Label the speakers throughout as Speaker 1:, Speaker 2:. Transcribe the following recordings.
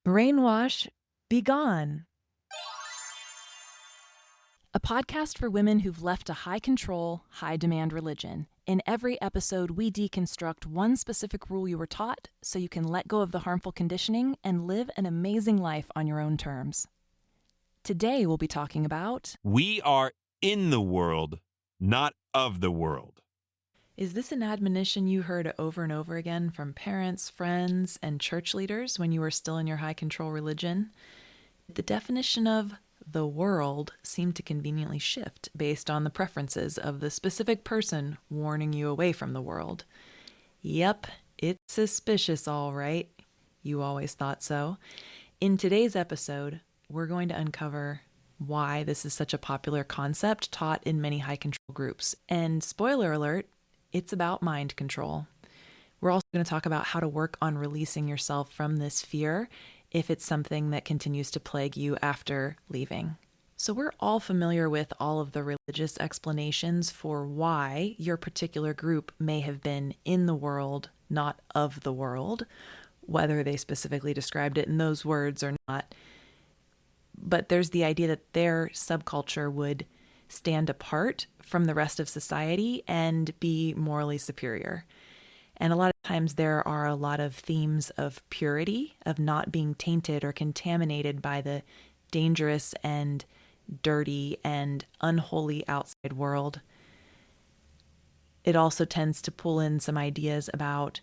Speaker 1: Brainwash, be gone. A podcast for women who've left a high-control, high-demand religion. In every episode, we deconstruct one specific rule you were taught so you can let go of the harmful conditioning and live an amazing life on your own terms. Today, we'll be talking about...
Speaker 2: We are in the world, not of the world.
Speaker 1: Is this an admonition you heard over and over again from parents, friends, and church leaders when you were still in your high-control religion? The definition of the world seemed to conveniently shift based on the preferences of the specific person warning you away from the world. Yep, it's suspicious, all right. You always thought so. In today's episode, we're going to uncover why this is such a popular concept taught in many high-control groups. And spoiler alert, it's about mind control. We're also going to talk about how to work on releasing yourself from this fear if it's something that continues to plague you after leaving. So we're all familiar with all of the religious explanations for why your particular group may have been in the world, not of the world, whether they specifically described it in those words or not. But there's the idea that their subculture would stand apart from the rest of society and be morally superior. And a lot of times there are a lot of themes of purity, of not being tainted or contaminated by the dangerous and dirty and unholy outside world. It also tends to pull in some ideas about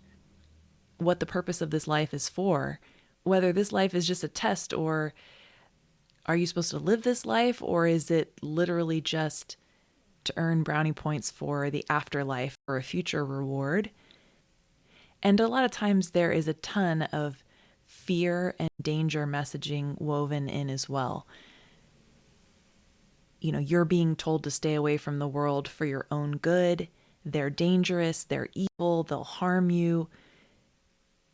Speaker 1: what the purpose of this life is for, whether this life is just a test, or are you supposed to live this life, or is it literally just to earn brownie points for the afterlife or a future reward? And a lot of times there is a ton of fear and danger messaging woven in as well. You know, you're being told to stay away from the world for your own good. They're dangerous, they're evil, they'll harm you.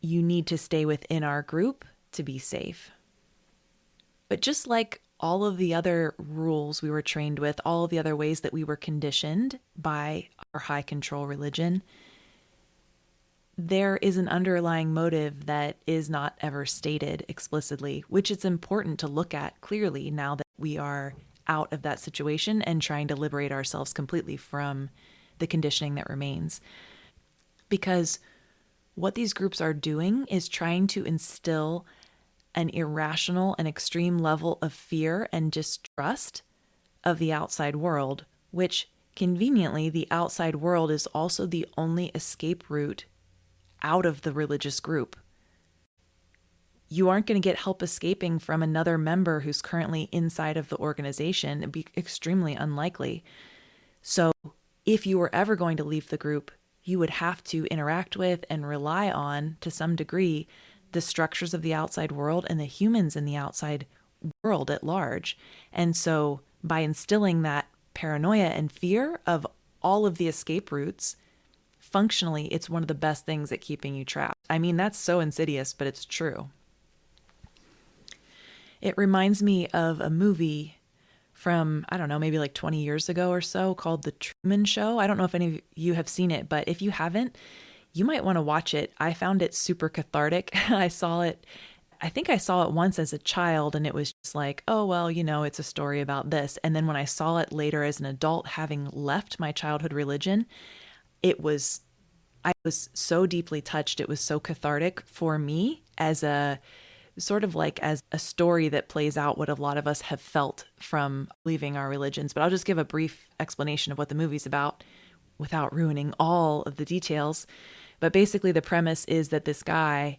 Speaker 1: You need to stay within our group to be safe. But just like all of the other rules we were trained with, all of the other ways that we were conditioned by our high control religion, there is an underlying motive that is not ever stated explicitly, which it's important to look at clearly now that we are out of that situation and trying to liberate ourselves completely from the conditioning that remains. Because what these groups are doing is trying to instill an irrational and extreme level of fear and distrust of the outside world, which conveniently the outside world is also the only escape route out of the religious group. You aren't going to get help escaping from another member who's currently inside of the organization. It'd be extremely unlikely. So if you were ever going to leave the group, you would have to interact with and rely on, to some degree, the structures of the outside world and the humans in the outside world at large. And so by instilling that paranoia and fear of all of the escape routes, functionally, it's one of the best things at keeping you trapped. I mean, that's so insidious, but it's true. It reminds me of a movie from, I don't know, maybe like 20 years ago or so called The Truman Show. I don't know if any of you have seen it, but if you haven't, you might want to watch it. I found it super cathartic. I think I saw it once as a child, and it was just like, oh, well, you know, it's a story about this. And then when I saw it later as an adult, having left my childhood religion, I was so deeply touched. It was so cathartic for me as a sort of like as a story that plays out what a lot of us have felt from leaving our religions. But I'll just give a brief explanation of what the movie's about without ruining all of the details. But basically the premise is that this guy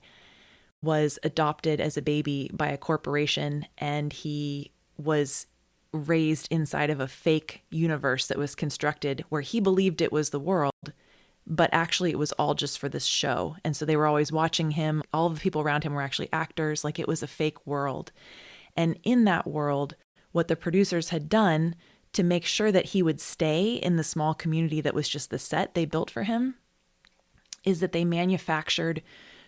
Speaker 1: was adopted as a baby by a corporation, and he was raised inside of a fake universe that was constructed where he believed it was the world, but actually it was all just for this show. And so they were always watching him. All of the people around him were actually actors, like it was a fake world. And in that world, what the producers had done to make sure that he would stay in the small community that was just the set they built for him is that they manufactured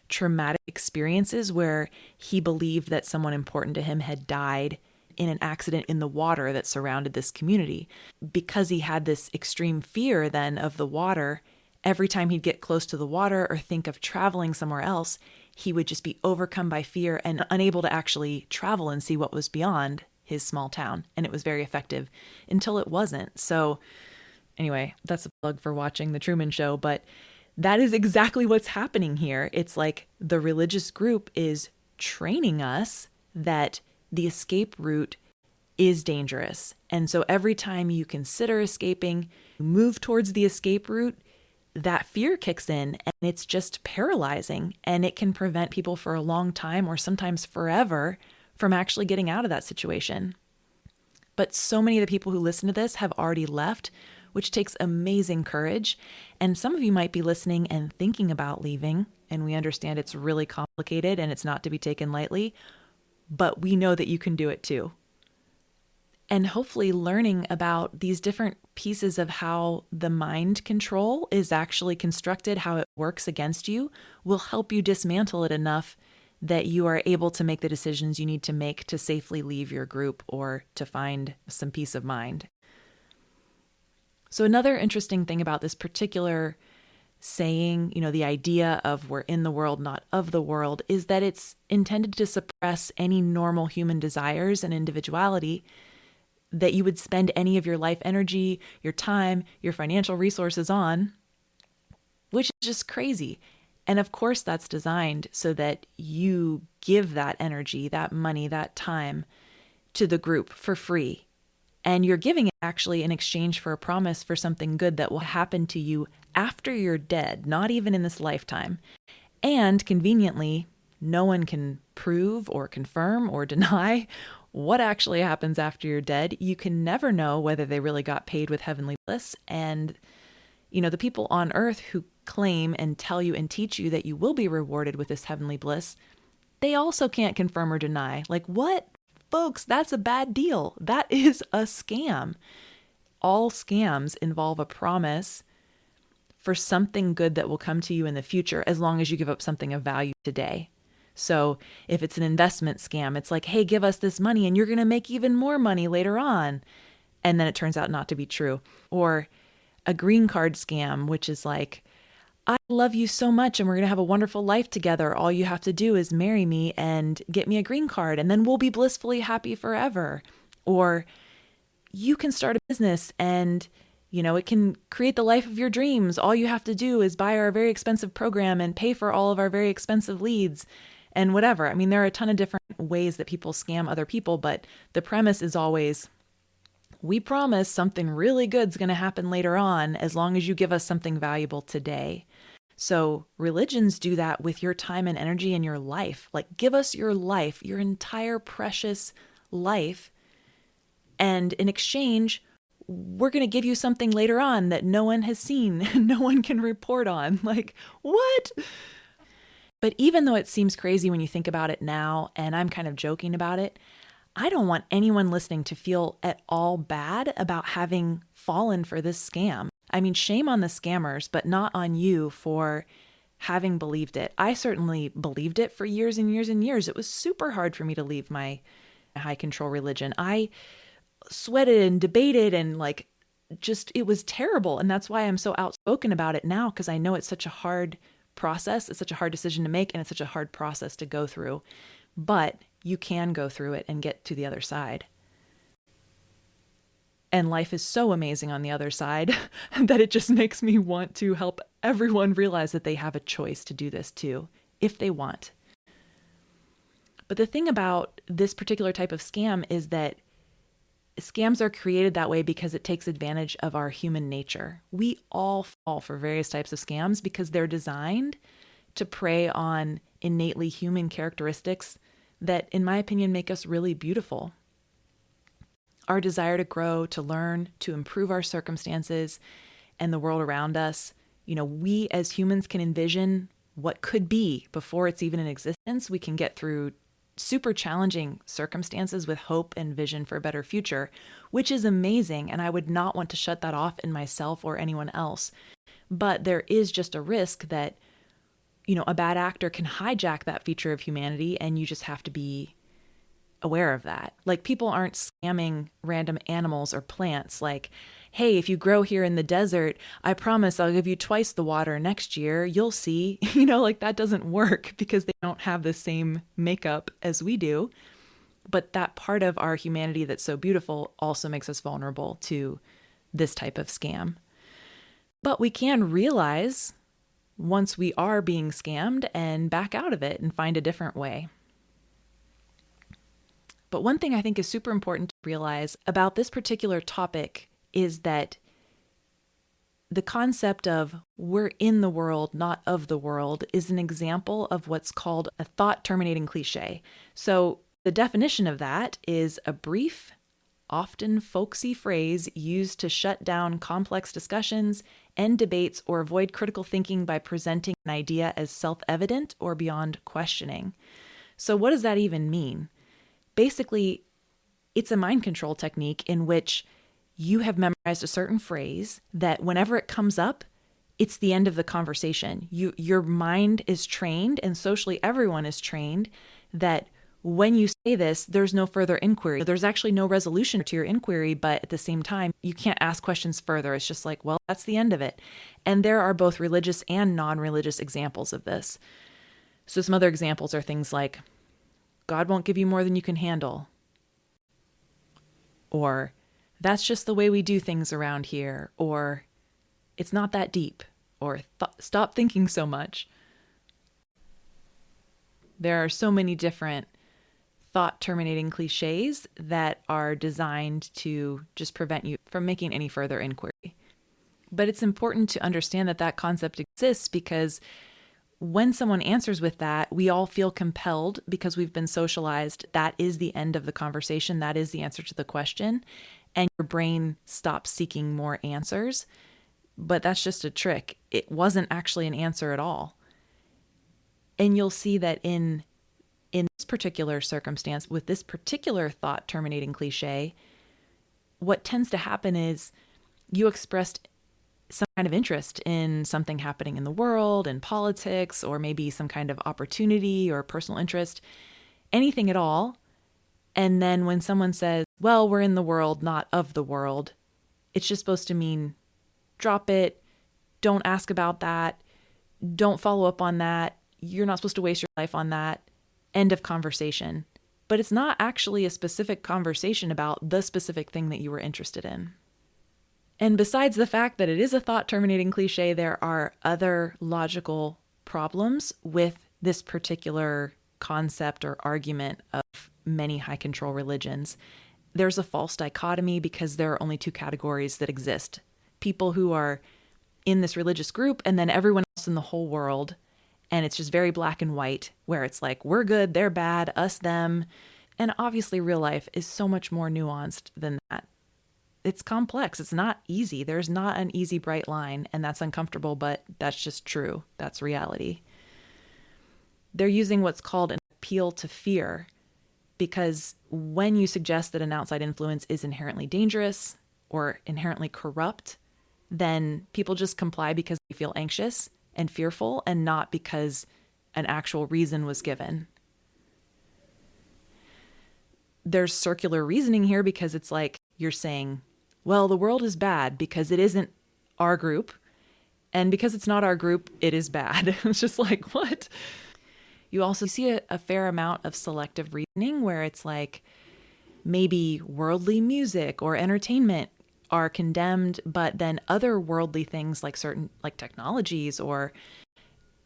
Speaker 1: traumatic experiences where he believed that someone important to him had died in an accident in the water that surrounded this community. Because he had this extreme fear then of the water, every time he'd get close to the water or think of traveling somewhere else, he would just be overcome by fear and unable to actually travel and see what was beyond his small town. And it was very effective until it wasn't. So, anyway, that's a plug for watching The Truman Show, but that is exactly what's happening here. It's like the religious group is training us that the escape route is dangerous. And so every time you consider escaping, move towards the escape route, that fear kicks in and it's just paralyzing, and it can prevent people for a long time or sometimes forever from actually getting out of that situation. But so many of the people who listen to this have already left, which takes amazing courage. And some of you might be listening and thinking about leaving, and we understand it's really complicated and it's not to be taken lightly, but we know that you can do it too. And hopefully learning about these different pieces of how the mind control is actually constructed, how it works against you, will help you dismantle it enough that you are able to make the decisions you need to make to safely leave your group or to find some peace of mind. So another interesting thing about this particular saying, the idea of we're in the world, not of the world, is that it's intended to suppress any normal human desires and individuality that you would spend any of your life energy, your time, your financial resources on, which is just crazy. And of course, that's designed so that you give that energy, that money, that time to the group for free. And you're giving it actually in exchange for a promise for something good that will happen to you after you're dead, not even in this lifetime. And conveniently, no one can prove or confirm or deny what actually happens after you're dead. You can never know whether they really got paid with heavenly bliss. And, the people on earth who claim and tell you and teach you that you will be rewarded with this heavenly bliss, they also can't confirm or deny. Like, what? Folks, that's a bad deal. That is a scam. All scams involve a promise for something good that will come to you in the future, as long as you give up something of value today. So if it's an investment scam, it's like, hey, give us this money and you're going to make even more money later on. And then it turns out not to be true. Or a green card scam, which is like, I love you so much and we're going to have a wonderful life together. All you have to do is marry me and get me a green card and then we'll be blissfully happy forever. Or you can start a business and it can create the life of your dreams. All you have to do is buy our very expensive program and pay for all of our very expensive leads and whatever. I mean, there are a ton of different ways that people scam other people, but the premise is always, we promise something really good is going to happen later on as long as you give us something valuable today. So religions do that with your time and energy and your life. Like, give us your life, your entire precious life. And in exchange, we're going to give you something later on that no one has seen, no one can report on. Like, what? But even though it seems crazy when you think about it now, and I'm kind of joking about it, I don't want anyone listening to feel at all bad about having fallen for this scam. I mean, shame on the scammers, but not on you for having believed it. I certainly believed it for years and years and years. It was super hard for me to leave my high control religion. I sweated and debated and it was terrible. And that's why I'm so outspoken about it now, because I know it's such a hard process. It's such a hard decision to make, and it's such a hard process to go through. But you can go through it and get to the other side. And life is so amazing on the other side that it just makes me want to help everyone realize that they have a choice to do this too, if they want. But the thing about this particular type of scam is that scams are created that way because it takes advantage of our human nature. We all fall for various types of scams because they're designed to prey on innately human characteristics that, in my opinion, make us really beautiful. Our desire to grow, to learn, to improve our circumstances and the world around us. We as humans can envision what could be before it's even in existence. We can get through super challenging circumstances with hope and vision for a better future, which is amazing. And I would not want to shut that off in myself or anyone else. But there is just a risk that, a bad actor can hijack that feature of humanity, and you just have to be aware of that. Like, people aren't scamming random animals or plants like, hey, if you grow here in the desert, I promise I'll give you twice the water next year. You'll see. Like that doesn't work because they don't have the same makeup as we do. But that part of our humanity that's so beautiful also makes us vulnerable to this type of scam. But we can realize once we are being scammed and back out of it and find a different way. But one thing I think is super important to realize about this particular topic is that the concept of we're in the world, not of the world, is an example of what's called a thought-terminating cliche. So the definition of that is a brief, often folksy phrase used to shut down complex discussions, end debates, or avoid critical thinking by presenting an idea as self-evident or beyond questioning. So what does that even mean? Basically, it's a mind control technique in which you have memorized a certain phrase that whenever it comes up, it's the end of the conversation. Your mind is trained, and socially everyone is trained, that when you say this, there's no further inquiry. There's actually no resolution to your inquiry, but at the same time, you can't ask questions further. It's just like, well, that's the end of it. And there are both religious and non-religious examples of this. So some other examples are things like, God won't give you more than you can handle. Or, that's just the way we do things around here. Or, it's not that deep. Or, stop thinking so much. There are so many different thought-terminating cliches that are designed to just prevent you from making any further inquiry. But it's important to understand that that concept exists because when someone answers with that, we all feel compelled because we've been socialized. That is the end of the conversation. That is the answer to the question. And your brain stops seeking more answers. But that's just a trick. It wasn't actually an answer at all. And you'll see that in this particular circumstance, with this particular thought-terminating cliche, what tends to happen is you expressed some kind of interest in something happening in the world, in politics, or maybe some kind of opportunity or personal interest, anything at all. And then when someone says, well, we're in the world, not of the world, it's just supposed to mean drop it, don't ask about that, don't follow up on that, you're not supposed to waste your life on that, end of conversation. But it's not actually a specific conversation about the specific thing that you were interested in. And besides the fact that it is a thought-terminating cliche, there are other logical problems with this particular concept or argument of many high-control religions. There's a false dichotomy because there are only two categories that exist. People who are in this religious group and then everyone else in the whole world. And it's just very black and white, where it's like, we're good, they're bad, us, them. And obviously real life is so much more nuanced than that. It's complex. It's not easy. There's not an easy, bright line, and that's uncomfortable, but that's just true. That's reality. They're using what's called an appeal to fear, because when you suggest that an outside influence is inherently dangerous or inherently corrupt, then people just comply because they feel anxious and fearful and not because an actual reason was given. There's circular reasoning here because it's like you're saying, well, the world is bad because it isn't our group. And because it's not our group, it is bad. It's just like, what? You also see a fair amount of selective reasoning where it's like maybe worldly music or entertainment are condemned, but then other worldly things like certain like technologies or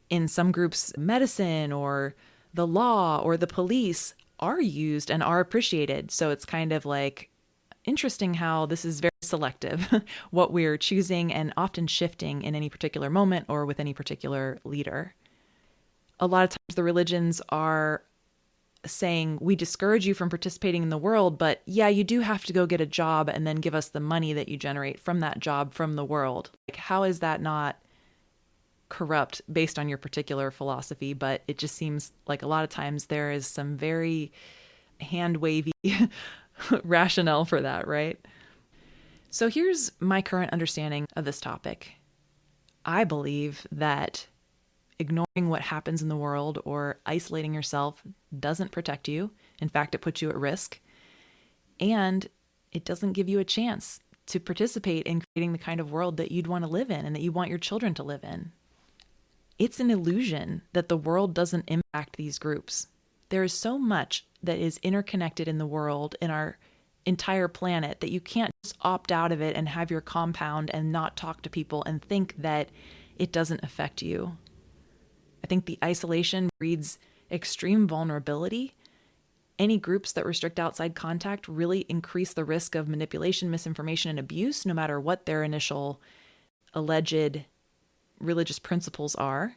Speaker 1: in some groups, medicine or the law or the police are used and are appreciated. So it's kind of like interesting how this is very selective, what we're choosing and often shifting in any particular moment or with any particular leader. A lot of times the religions are saying, we discourage you from participating in the world, but yeah, you do have to go get a job and then give us the money that you generate from that job from the world. Like, how is that not corrupt based on your particular philosophy? But it just seems like a lot of times there is some very hand-wavy rationale for that, right? So here's my current understanding of this topic. I believe that ignoring what happens in the world or isolating yourself doesn't protect you. In fact, it puts you at risk. And it doesn't give you a chance to participate in creating the kind of world that you'd want to live in and that you want your children to live in. It's an illusion that the world doesn't impact these groups. There is so much that is interconnected in the world, in our entire planet, that you can't just opt out of it and have your compound and not talk to people and think that it doesn't affect you. I think the isolation breeds extreme vulnerability. Any groups that restrict outside contact really increase the risk of manipulation, misinformation, and abuse, no matter what their initial alleged religious principles are.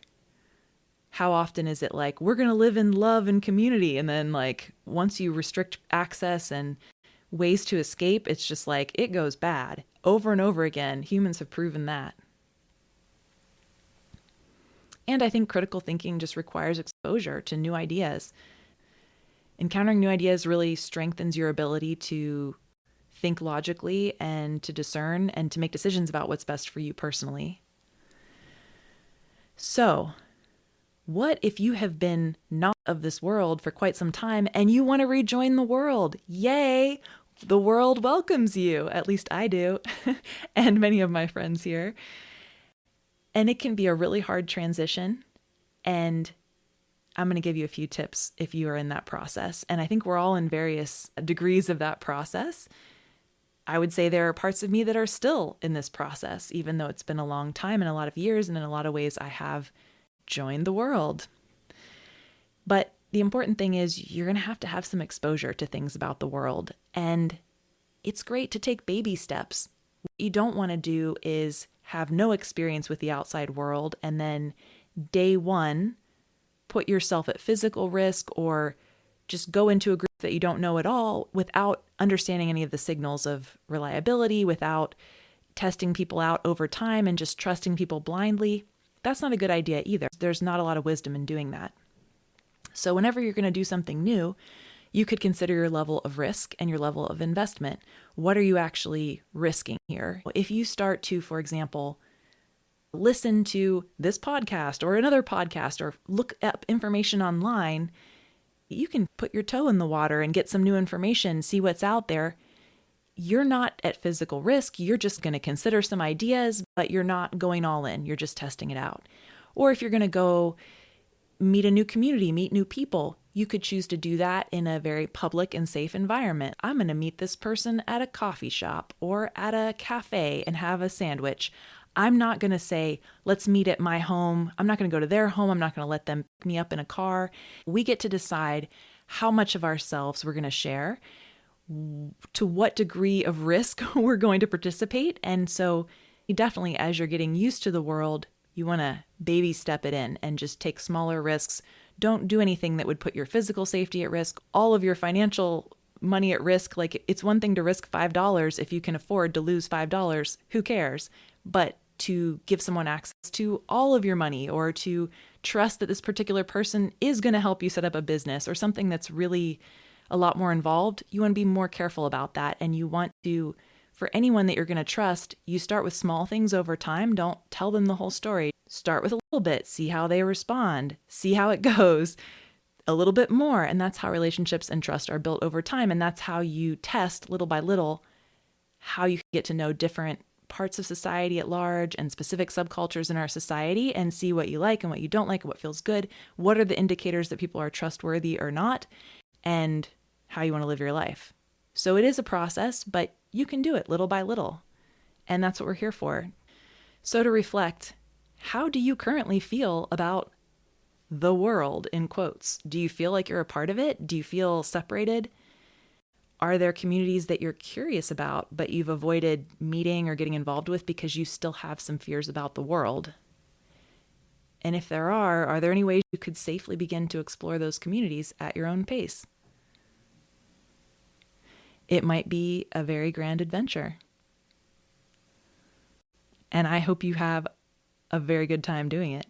Speaker 1: How often is it like, we're going to live in love and community, and then like once you restrict access and ways to escape, it's just like it goes bad over and over again. Humans have proven that. And I think critical thinking just requires exposure to new ideas. Encountering new ideas really strengthens your ability to think logically and to discern and to make decisions about what's best for you personally. So, what if you have been not of this world for quite some time and you want to rejoin the world? Yay! The world welcomes you. At least I do, and many of my friends here. And it can be a really hard transition. And I'm going to give you a few tips if you are in that process. And I think we're all in various degrees of that process. I would say there are parts of me that are still in this process, even though it's been a long time and a lot of years. And in a lot of ways, I have joined the world. But the important thing is you're going to have some exposure to things about the world. And it's great to take baby steps. What you don't want to do is have no experience with the outside world and then day one, put yourself at physical risk or just go into a group that you don't know at all without understanding any of the signals of reliability, without testing people out over time and just trusting people blindly. That's not a good idea either. There's not a lot of wisdom in doing that. So whenever you're going to do something new, you could consider your level of risk and your level of investment. What are you actually risking here? If you start to, for example, listen to this podcast or another podcast or look up information online, you can put your toe in the water and get some new information, see what's out there. You're not at physical risk. You're just going to consider some ideas, but you're not going all in. You're just testing it out. Or if you're going to go meet a new community, meet new people, you could choose to do that in a very public and safe environment. I'm going to meet this person at a coffee shop or at a cafe and have a sandwich. I'm not going to say, let's meet at my home. I'm not going to go to their home. I'm not going to let them pick me up in a car. We get to decide how much of ourselves we're going to share, to what degree of risk we're going to participate. And so definitely as you're getting used to the world, you want to baby step it in and just take smaller risks. Don't do anything that would put your physical safety at risk, all of your financial money at risk. Like, it's one thing to risk $5 if you can afford to lose $5. Who cares? But to give someone access to all of your money or to trust that this particular person is going to help you set up a business or something that's really a lot more involved, you want to be more careful about that. And you want to, for anyone that you're going to trust, you start with small things over time. Don't tell them the whole story. Start with a little bit, see how they respond, see how it goes, a little bit more. And that's how relationships and trust are built over time. And that's how you test little by little how you get to know different parts of society at large and specific subcultures in our society and see what you like and what you don't like and what feels good. What are the indicators that people are trustworthy or not, and how you want to live your life. So it is a process, but you can do it little by little. And that's what we're here for. So to reflect, how do you currently feel about the world, in quotes? Do you feel like you're a part of it? Do you feel separated? Are there communities that you're curious about, but you've avoided meeting or getting involved with because you still have some fears about the world? And if there are there any ways you could safely begin to explore those communities at your own pace? It might be a very grand adventure. And I hope you have a very good time doing it.